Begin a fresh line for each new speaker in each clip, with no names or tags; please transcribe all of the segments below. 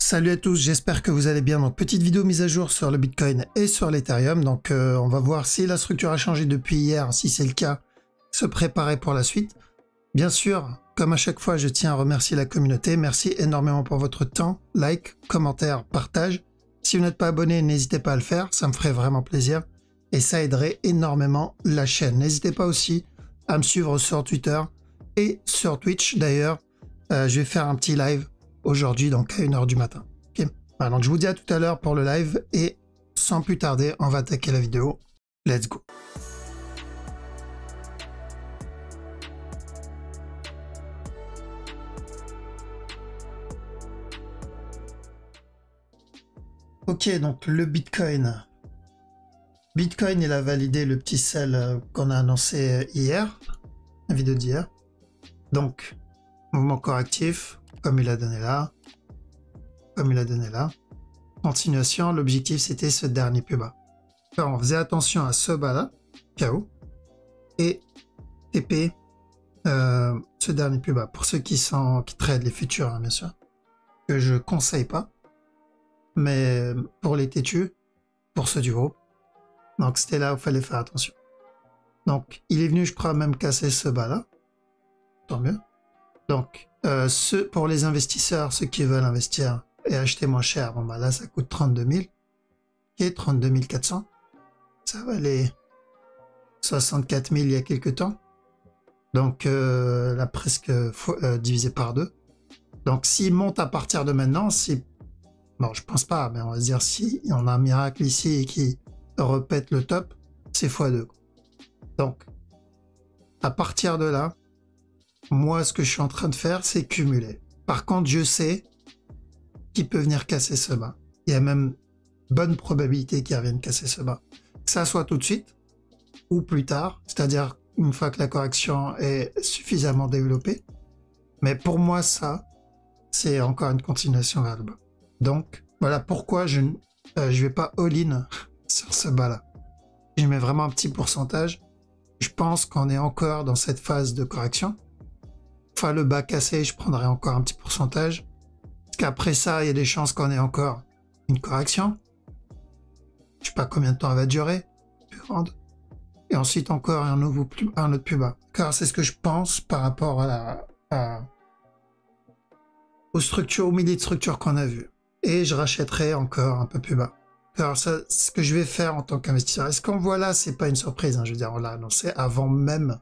Salut à tous, j'espère que vous allez bien. Donc petite vidéo mise à jour sur le Bitcoin et sur l'Ethereum. Donc on va voir si la structure a changé depuis hier. Si c'est le cas, se préparer pour la suite. Bien sûr, comme à chaque fois, je tiens à remercier la communauté. Merci énormément pour votre temps, like, commentaire, partage. Si vous n'êtes pas abonné, n'hésitez pas à le faire, ça me ferait vraiment plaisir. Et ça aiderait énormément la chaîne. N'hésitez pas aussi à me suivre sur Twitter et sur Twitch. D'ailleurs, je vais faire un petit live aujourd'hui, donc à 1 h du matin. Okay. Voilà, donc je vous dis à tout à l'heure pour le live et sans plus tarder, on va attaquer la vidéo. Let's go. Ok, donc le Bitcoin. Bitcoin, il a validé le petit sell qu'on a annoncé hier, la vidéo d'hier. Donc, mouvement correctif, comme il a donné là, comme il a donné là. Continuation, l'objectif c'était ce dernier plus bas. Alors, on faisait attention à ce bas là, KO, et TP, ce dernier plus bas. Pour ceux qui tradent les futurs, hein, bien sûr, que je conseille pas, mais pour les têtus, pour ceux du groupe, donc c'était là où il fallait faire attention. Donc, il est venu, je crois, même casser ce bas là, tant mieux. Donc, pour les investisseurs, ceux qui veulent investir et acheter moins cher, bon bah là ça coûte 32 000, ok, 32 400, ça valait 64 000 il y a quelques temps, donc là presque divisé par 2. Donc s'il monte à partir de maintenant, bon je pense pas, mais on va se dire si on a un miracle ici et qui repète le top, c'est x2. Donc à partir de là, moi ce que je suis en train de faire, c'est cumuler. Par contre, je sais qu'il peut venir casser ce bas. Il y a même bonne probabilité qu'il revienne casser ce bas. Que ça soit tout de suite ou plus tard, c'est-à-dire une fois que la correction est suffisamment développée. Mais pour moi, ça, c'est encore une continuation vers le bas. Donc, voilà pourquoi je vais pas all-in sur ce bas-là. Je mets vraiment un petit pourcentage. Je pense qu'on est encore dans cette phase de correction. Enfin, le bas cassé, je prendrai encore un petit pourcentage. Parce qu'après ça, il y a des chances qu'on ait encore une correction. Je sais pas combien de temps elle va durer. Plus grande. Et ensuite encore un autre plus bas. Car c'est ce que je pense par rapport aux structures, aux milliers de structures qu'on a vues. Et je rachèterai encore un peu plus bas. Alors ça, ce que je vais faire en tant qu'investisseur. Est-ce qu'on voit là, c'est pas une surprise, hein, je veux dire, on l'a annoncé avant même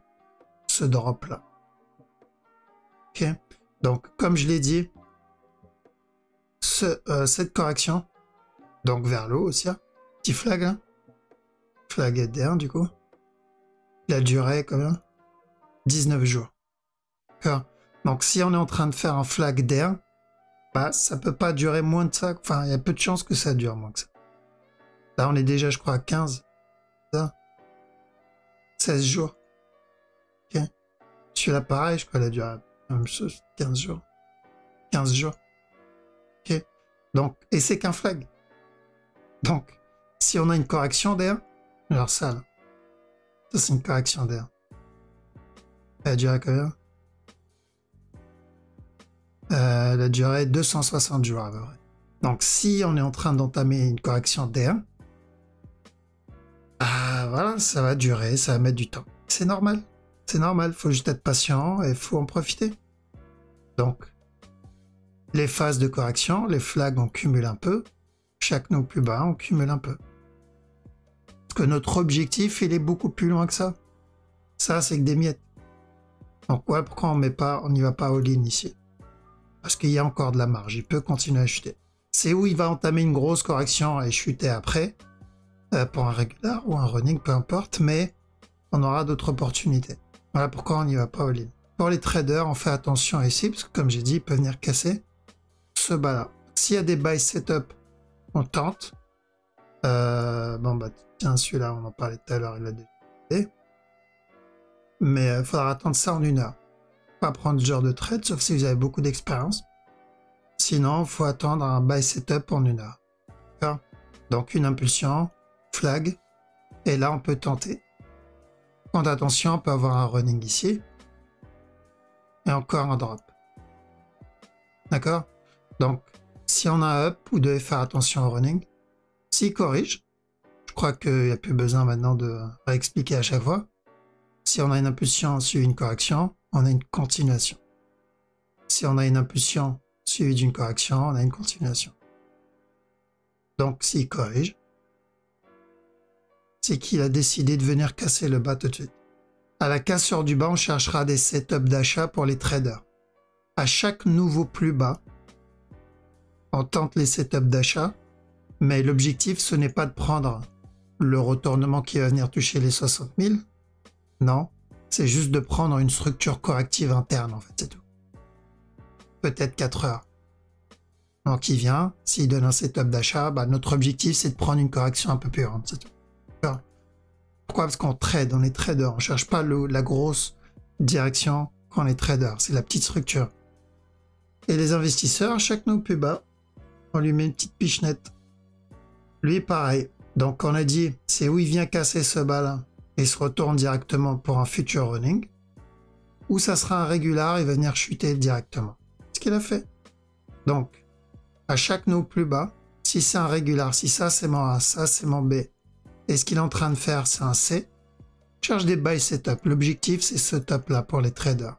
ce drop là. Ok. Donc, comme je l'ai dit, cette correction, donc vers le haut aussi, hein, petit flag, hein, flag D1 du coup, il a duré combien? 19 jours. Donc si on est en train de faire un flag D1, bah, ça peut pas durer moins de ça, enfin il y a peu de chances que ça dure moins que ça. Là on est déjà je crois à 15, ça, 16 jours. Ok. Celui-là pareil, je crois qu'il a duré la même chose, 15 jours. 15 jours. Ok. Donc, et c'est qu'un flag. Donc, si on a une correction d'air, alors ça, là, ça c'est une correction d'air. Elle a duré combien? Elle a duré 260 jours à peu près. Donc, si on est en train d'entamer une correction d'air, ah, voilà, ça va durer, ça va mettre du temps. C'est normal. C'est normal, faut juste être patient et il faut en profiter. Donc, les phases de correction, les flags, on cumule un peu. Chaque nœud plus bas, on cumule un peu. Parce que notre objectif, il est beaucoup plus loin que ça. Ça, c'est que des miettes. Donc, ouais, pourquoi on n'y va pas all-in ici? Parce qu'il y a encore de la marge, il peut continuer à chuter. C'est où il va entamer une grosse correction et chuter après, pour un régular ou un running, peu importe, mais on aura d'autres opportunités. Voilà pourquoi on n'y va pas all-in. Pour les traders, on fait attention ici, parce que comme j'ai dit, il peut venir casser ce bas-là. S'il y a des buy setup, on tente. Bon bah tiens, celui-là, on en parlait tout à l'heure, il a déjà été. Mais il faudra attendre ça en 1 heure. Pas prendre ce genre de trade, sauf si vous avez beaucoup d'expérience. Sinon, il faut attendre un buy setup en 1 heure. D'accord? Donc une impulsion, flag, et là on peut tenter. Quand attention, on peut avoir un running ici. Et encore un drop. D'accord? Donc, si on a un up, vous devez faire attention au running. S'il corrige, je crois qu'il n'y a plus besoin maintenant de réexpliquer à chaque fois. Si on a une impulsion suivie d'une correction, on a une continuation. Si on a une impulsion suivie d'une correction, on a une continuation. Donc s'il corrige, c'est qu'il a décidé de venir casser le bas tout de suite. À la cassure du bas, on cherchera des setups d'achat pour les traders. À chaque nouveau plus bas, on tente les setups d'achat, mais l'objectif, ce n'est pas de prendre le retournement qui va venir toucher les 60 000. Non, c'est juste de prendre une structure corrective interne, en fait, c'est tout. Peut-être 4 heures. Donc il vient, s'il donne un setup d'achat, bah, notre objectif, c'est de prendre une correction un peu plus grande, c'est tout. Pourquoi? Parce qu'on trade, on est trader, on ne cherche pas la grosse direction quand on est trader, c'est la petite structure. Et les investisseurs, chaque nouveau plus bas, on lui met une petite pichenette. Lui, pareil. Donc on a dit, c'est où il vient casser ce bas-là et se retourne directement pour un future running, ou ça sera un régular, il va venir chuter directement. Ce qu'il a fait. Donc, à chaque nouveau plus bas, si c'est un régular, si ça c'est mon A, ça c'est mon B, et ce qu'il est en train de faire c'est un C, je cherche des buy setup. L'objectif c'est ce top là pour les traders.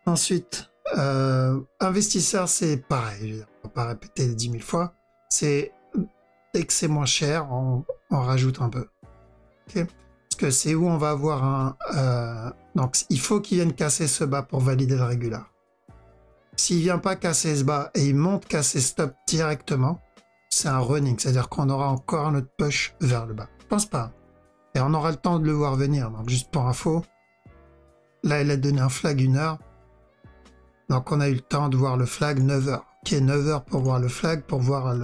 Ensuite, investisseur c'est pareil, je ne vais pas répéter les 10 000 fois, c'est dès que c'est moins cher, on rajoute un peu. Okay, parce que c'est où on va avoir un... donc il faut qu'il vienne casser ce bas pour valider le régular. S'il vient pas casser ce bas et il monte casser stop directement, c'est un running, c'est-à-dire qu'on aura encore notre push vers le bas. Je pense pas. Et on aura le temps de le voir venir. Donc juste pour info, là il a donné un flag 1 heure. Donc on a eu le temps de voir le flag 9 heures. Qui est 9 heures pour voir le flag, pour voir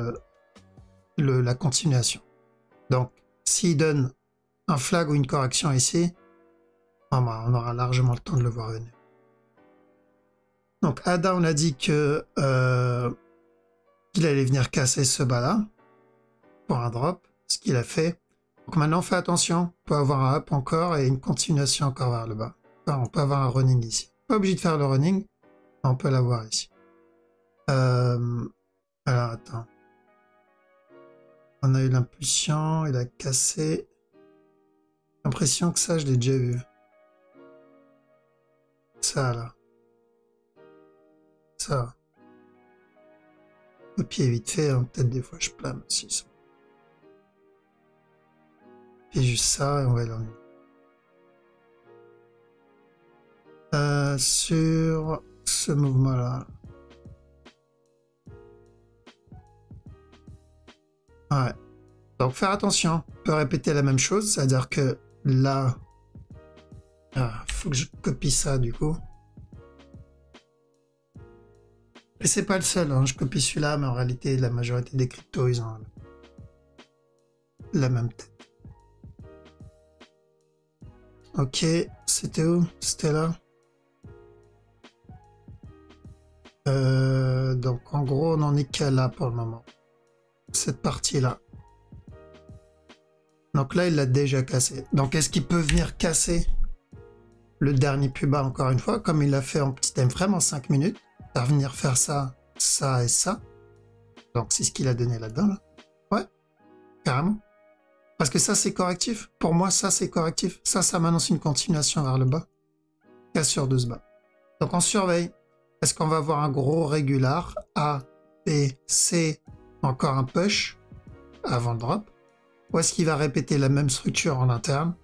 la continuation. Donc s'il donne un flag ou une correction ici, on aura largement le temps de le voir venir. Donc Ada, on a dit que qu'il allait venir casser ce bas-là pour un drop, ce qu'il a fait. Donc maintenant, on fait attention, on peut avoir un up encore et une continuation encore vers le bas. Enfin, on peut avoir un running ici. Pas obligé de faire le running, on peut l'avoir ici. Alors, attends. On a eu l'impulsion, il a cassé. J'ai l'impression que ça, je l'ai déjà vu. Ça, là. Ça. Au pied vite fait, hein. Peut-être des fois je plane aussi. Puis juste ça et on va l'enlever. Sur ce mouvement-là. Ouais. Donc faire attention. On peut répéter la même chose, c'est-à-dire que là... faut que je copie ça du coup. Et c'est pas le seul, hein. Je copie celui-là, mais en réalité, la majorité des cryptos, ils ont la même tête. Ok, c'était où? C'était là. Donc en gros, on en est qu'à là pour le moment. Cette partie-là. Donc là, il l'a déjà cassé. Donc est-ce qu'il peut venir casser le dernier plus bas encore une fois, comme il l'a fait en petit time frame en 5 minutes? À venir faire ça, ça et ça. Donc c'est ce qu'il a donné là-dedans, là. Ouais, carrément. Parce que ça, c'est correctif. Pour moi, ça, c'est correctif. Ça m'annonce une continuation vers le bas. Cassure de ce bas. Donc on surveille. Est-ce qu'on va avoir un gros régular A, B, C, encore un push avant le drop? Ou est-ce qu'il va répéter la même structure en interne?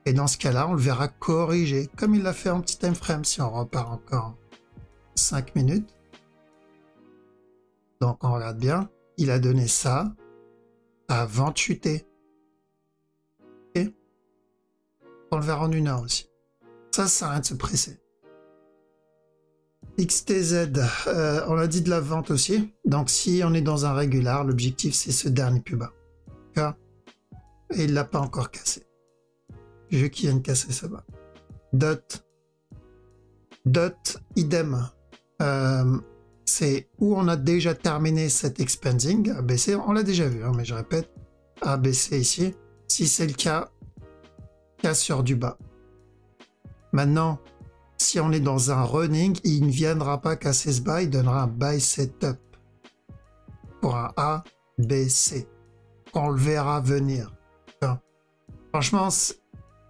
Et dans ce cas-là, on le verra corriger, comme il l'a fait en petit time frame, si on repart encore 5 minutes. Donc on regarde bien, il a donné ça avant de chuter. Okay. On le verra en 1 heure aussi. Ça sert à rien de se presser. XTZ, on a dit de la vente aussi. Donc si on est dans un régular, l'objectif c'est ce dernier plus bas. Okay. Et il l'a pas encore cassé. Je veux qu'il vienne casser ce bas. Dot, idem. C'est où on a déjà terminé cet expanding, ABC, on l'a déjà vu, hein, mais je répète, ABC ici. Si c'est le cas, cassure du bas. Maintenant, Si on est dans un running, il ne viendra pas casser ce bas, il donnera un buy setup pour un A, B, C. On le verra venir. Enfin, franchement,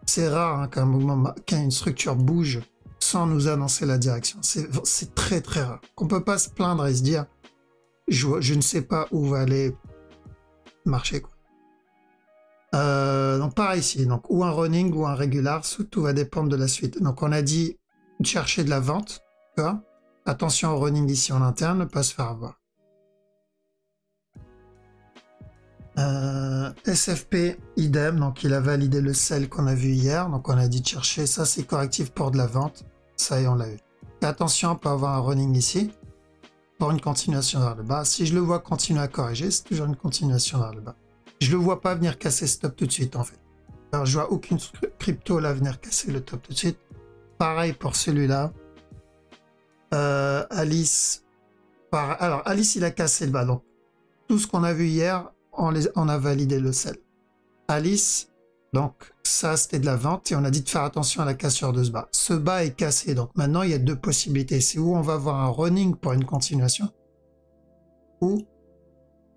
c'est rare hein, qu'une structure bouge sans nous annoncer la direction. C'est très très rare. On ne peut pas se plaindre et se dire je ne sais pas où va aller marcher. Quoi. Donc pareil ici, donc, ou un running ou un régular, tout va dépendre de la suite. Donc on a dit chercher de la vente. Attention au running ici en interne, ne pas se faire avoir. SFP, idem, donc il a validé le sell qu'on a vu hier, donc on a dit de chercher, ça c'est correctif pour de la vente, ça y est on l'a eu. Et attention à ne pas avoir un running ici, pour une continuation vers le bas. Si je le vois continuer à corriger, c'est toujours une continuation vers le bas. Je le vois pas venir casser ce top tout de suite en fait. Alors je vois aucune crypto là venir casser le top tout de suite. Pareil pour celui-là. Alice, alors Alice il a cassé le bas, donc tout ce qu'on a vu hier, on a validé le sell. Alice, donc ça c'était de la vente et on a dit de faire attention à la cassure de ce bas. Ce bas est cassé, donc maintenant il y a deux possibilités. C'est où on va avoir un running pour une continuation ou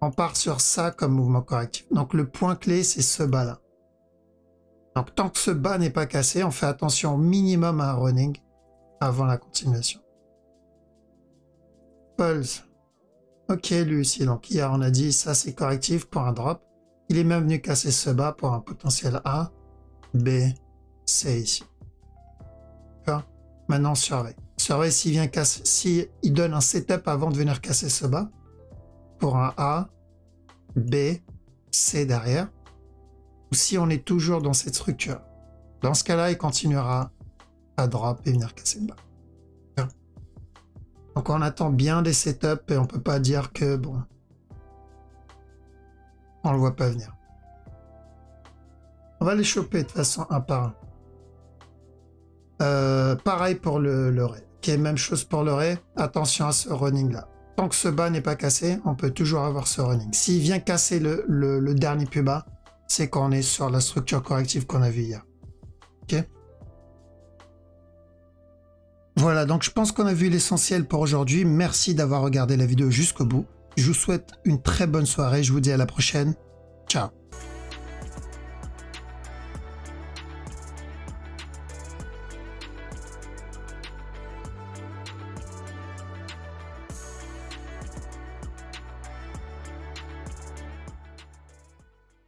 on part sur ça comme mouvement correctif. Donc le point clé c'est ce bas là. Donc tant que ce bas n'est pas cassé, on fait attention au minimum à un running avant la continuation. Pulse. Ok, lui aussi. Donc hier, on a dit ça, c'est correctif pour un drop. Il est même venu casser ce bas pour un potentiel A, B, C ici. D'accord. Maintenant, on surveille. Surveille s'il vient casser, s'il donne un setup avant de venir casser ce bas pour un A, B, C derrière. Ou si on est toujours dans cette structure. Dans ce cas-là, il continuera à drop et venir casser le bas. Donc on attend bien des setups et on peut pas dire que bon, on le voit pas venir. On va les choper de toute façon un par un. Pareil pour le ray. Ok, même chose pour le ray. Attention à ce running là. Tant que ce bas n'est pas cassé, on peut toujours avoir ce running. S'il vient casser le dernier plus bas, c'est qu'on est sur la structure corrective qu'on a vue hier. Ok. Voilà, donc je pense qu'on a vu l'essentiel pour aujourd'hui. Merci d'avoir regardé la vidéo jusqu'au bout. Je vous souhaite une très bonne soirée. Je vous dis à la prochaine. Ciao.